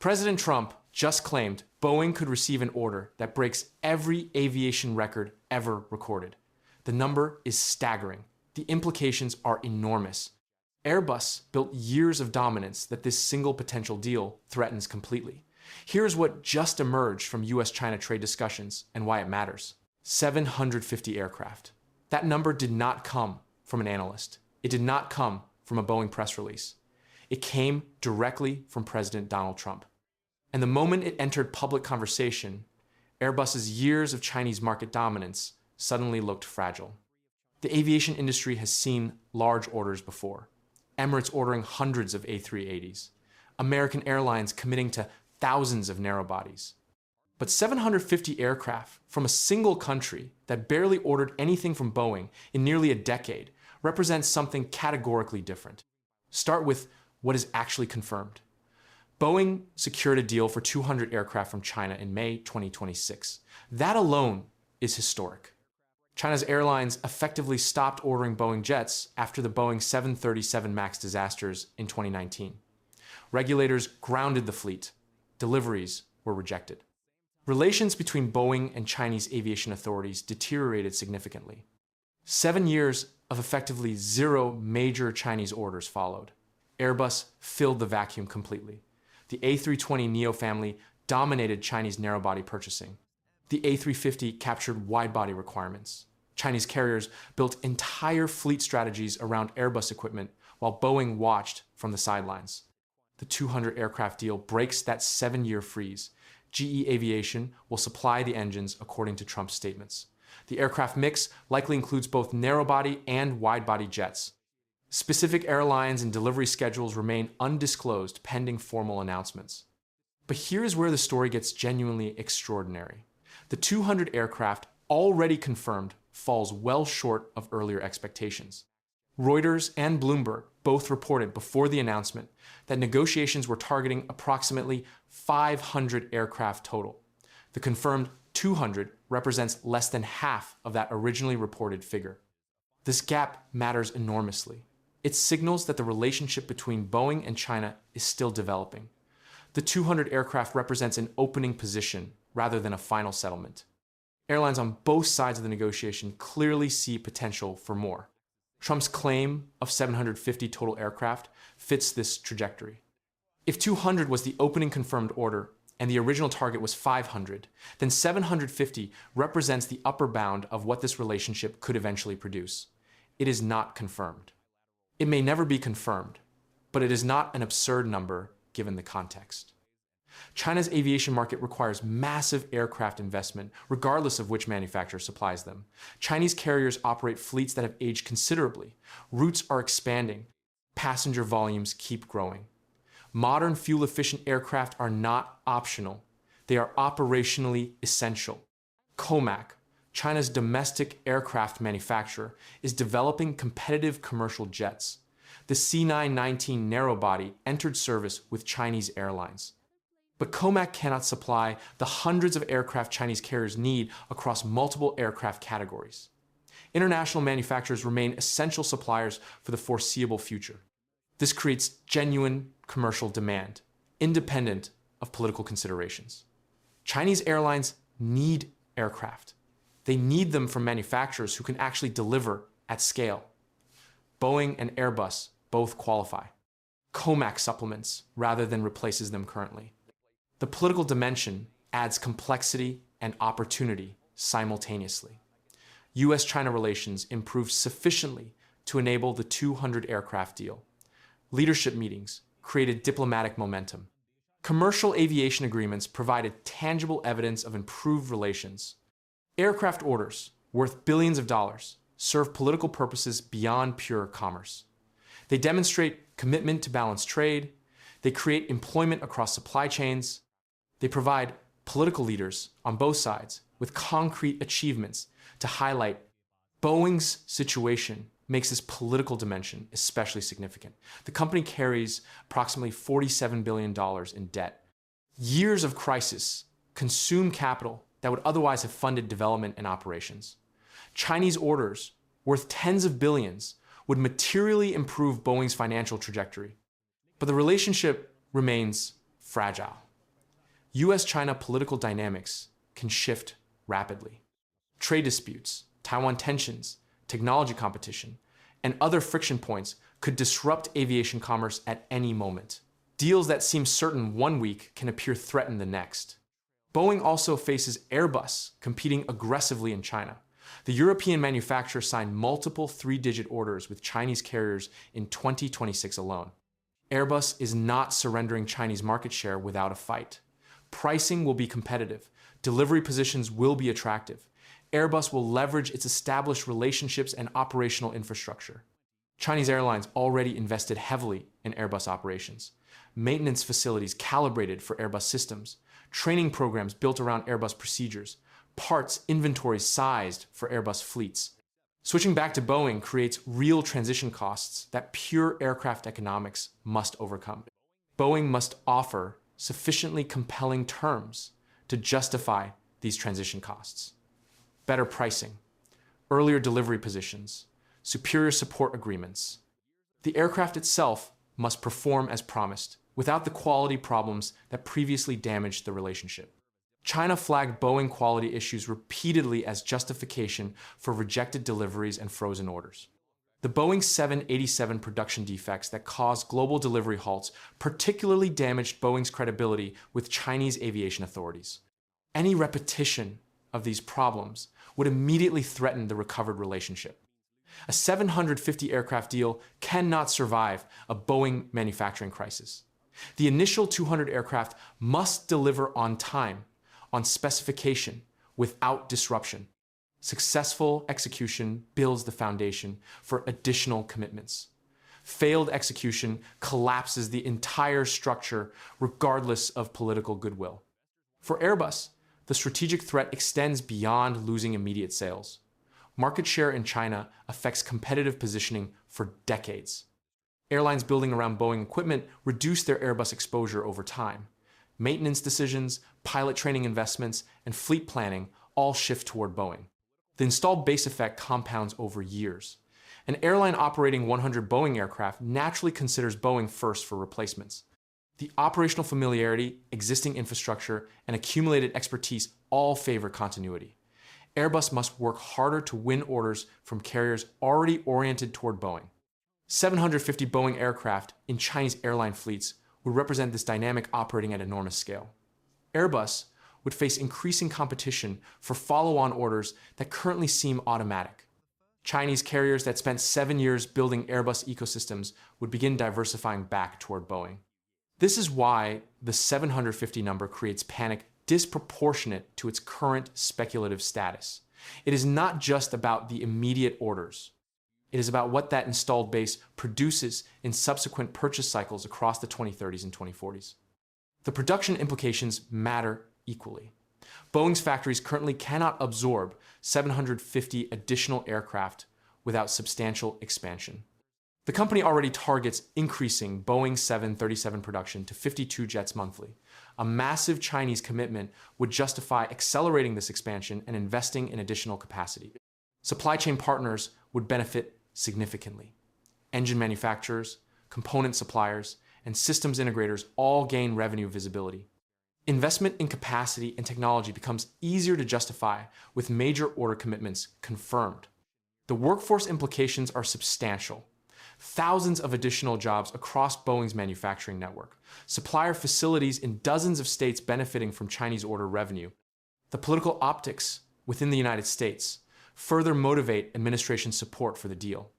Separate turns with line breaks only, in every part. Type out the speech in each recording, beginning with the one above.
President Trump just claimed Boeing could receive an order that breaks every aviation record ever recorded. The number is staggering. The implications are enormous. Airbus built years of dominance that this single potential deal threatens completely. Here's what just emerged from US-China trade discussions and why it matters. 750 aircraft. That number did not come from an analyst. It did not come from a Boeing press release. It came directly from President Donald Trump. And the moment it entered public conversation, Airbus's years of Chinese market dominance suddenly looked fragile. The aviation industry has seen large orders before. Emirates ordering hundreds of A380s. American Airlines committing to thousands of narrow bodies. But 750 aircraft from a single country that barely ordered anything from Boeing in nearly a decade represents something categorically different. Start with what is actually confirmed. Boeing secured a deal for 200 aircraft from China in May 2026. That alone is historic. China's airlines effectively stopped ordering Boeing jets after the Boeing 737 MAX disasters in 2019. Regulators grounded the fleet. Deliveries were rejected. Relations between Boeing and Chinese aviation authorities deteriorated significantly. 7 years of effectively zero major Chinese orders followed. Airbus filled the vacuum completely. The A320neo family dominated Chinese narrow-body purchasing. The A350 captured wide-body requirements. Chinese carriers built entire fleet strategies around Airbus equipment while Boeing watched from the sidelines. The 200 aircraft deal breaks that 7-year freeze. GE Aviation will supply the engines according to Trump's statements. The aircraft mix likely includes both narrow-body and wide-body jets. Specific airlines and delivery schedules remain undisclosed pending formal announcements. But here's where the story gets genuinely extraordinary. The 200 aircraft already confirmed falls well short of earlier expectations. Reuters and Bloomberg both reported before the announcement that negotiations were targeting approximately 500 aircraft total. The confirmed 200 represents less than half of that originally reported figure. This gap matters enormously. It signals that the relationship between Boeing and China is still developing. The 200 aircraft represents an opening position rather than a final settlement. Airlines on both sides of the negotiation clearly see potential for more. Trump's claim of 750 total aircraft fits this trajectory. If 200 was the opening confirmed order and the original target was 500, then 750 represents the upper bound of what this relationship could eventually produce. It is not confirmed. It may never be confirmed, but it is not an absurd number given the context. China's aviation market requires massive aircraft investment, regardless of which manufacturer supplies them. Chinese carriers operate fleets that have aged considerably. Routes are expanding. Passenger volumes keep growing. Modern fuel-efficient aircraft are not optional. They are operationally essential. COMAC, China's domestic aircraft manufacturer, is developing competitive commercial jets. The C919 narrow-body entered service with Chinese airlines. But COMAC cannot supply the hundreds of aircraft Chinese carriers need across multiple aircraft categories. International manufacturers remain essential suppliers for the foreseeable future. This creates genuine commercial demand, independent of political considerations. Chinese airlines need aircraft. They need them from manufacturers who can actually deliver at scale. Boeing and Airbus both qualify. COMAC supplements rather than replaces them currently. The political dimension adds complexity and opportunity simultaneously. US-China relations improved sufficiently to enable the 200 aircraft deal. Leadership meetings created diplomatic momentum. Commercial aviation agreements provided tangible evidence of improved relations. Aircraft orders, worth billions of dollars, serve political purposes beyond pure commerce. They demonstrate commitment to balanced trade. They create employment across supply chains. They provide political leaders on both sides with concrete achievements to highlight. Boeing's situation makes this political dimension especially significant. The company carries approximately $47 billion in debt. Years of crisis consume capital that would otherwise have funded development and operations. Chinese orders, worth tens of billions, would materially improve Boeing's financial trajectory. But the relationship remains fragile. US-China political dynamics can shift rapidly. Trade disputes, Taiwan tensions, technology competition, and other friction points could disrupt aviation commerce at any moment. Deals that seem certain one week can appear threatened the next. Boeing also faces Airbus competing aggressively in China. The European manufacturer signed multiple three-digit orders with Chinese carriers in 2026 alone. Airbus is not surrendering Chinese market share without a fight. Pricing will be competitive. Delivery positions will be attractive. Airbus will leverage its established relationships and operational infrastructure. Chinese airlines already invested heavily in Airbus operations. Maintenance facilities calibrated for Airbus systems, training programs built around Airbus procedures, parts inventories sized for Airbus fleets. Switching back to Boeing creates real transition costs that pure aircraft economics must overcome. Boeing must offer sufficiently compelling terms to justify these transition costs. Better pricing, earlier delivery positions, superior support agreements. The aircraft itself must perform as promised, without the quality problems that previously damaged the relationship. China flagged Boeing quality issues repeatedly as justification for rejected deliveries and frozen orders. The Boeing 787 production defects that caused global delivery halts particularly damaged Boeing's credibility with Chinese aviation authorities. Any repetition of these problems would immediately threaten the recovered relationship. A 750 aircraft deal cannot survive a Boeing manufacturing crisis. The initial 200 aircraft must deliver on time, on specification, without disruption. Successful execution builds the foundation for additional commitments. Failed execution collapses the entire structure regardless of political goodwill. For Airbus, the strategic threat extends beyond losing immediate sales. Market share in China affects competitive positioning for decades. Airlines building around Boeing equipment reduce their Airbus exposure over time. Maintenance decisions, pilot training investments, and fleet planning all shift toward Boeing. The installed base effect compounds over years. An airline operating 100 Boeing aircraft naturally considers Boeing first for replacements. The operational familiarity, existing infrastructure, and accumulated expertise all favor continuity. Airbus must work harder to win orders from carriers already oriented toward Boeing. 750 Boeing aircraft in Chinese airline fleets would represent this dynamic operating at enormous scale. Airbus would face increasing competition for follow-on orders that currently seem automatic. Chinese carriers that spent 7 years building Airbus ecosystems would begin diversifying back toward Boeing. This is why the 750 number creates panic disproportionate to its current speculative status. It is not just about the immediate orders. It is about what that installed base produces in subsequent purchase cycles across the 2030s and 2040s. The production implications matter equally. Boeing's factories currently cannot absorb 750 additional aircraft without substantial expansion. The company already targets increasing Boeing 737 production to 52 jets monthly. A massive Chinese commitment would justify accelerating this expansion and investing in additional capacity. Supply chain partners would benefit significantly. Engine manufacturers, component suppliers, and systems integrators all gain revenue visibility. Investment in capacity and technology becomes easier to justify with major order commitments confirmed. The workforce implications are substantial. Thousands of additional jobs across Boeing's manufacturing network, supplier facilities in dozens of states benefiting from Chinese order revenue. The political optics within the United States further motivate administration support for the deal.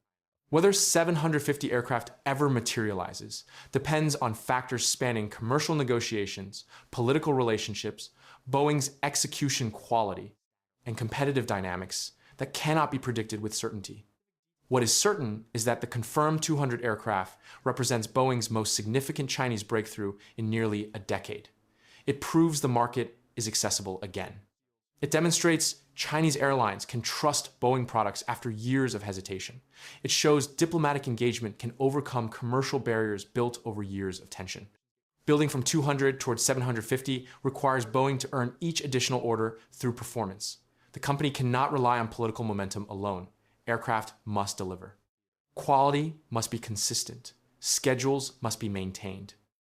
Whether 750 aircraft ever materializes depends on factors spanning commercial negotiations, political relationships, Boeing's execution quality, and competitive dynamics that cannot be predicted with certainty. What is certain is that the confirmed 200 aircraft represents Boeing's most significant Chinese breakthrough in nearly a decade. It proves the market is accessible again. It demonstrates Chinese airlines can trust Boeing products after years of hesitation. It shows diplomatic engagement can overcome commercial barriers built over years of tension. Building from 200 towards 750 requires Boeing to earn each additional order through performance. The company cannot rely on political momentum alone. Aircraft must deliver. Quality must be consistent. Schedules must be maintained.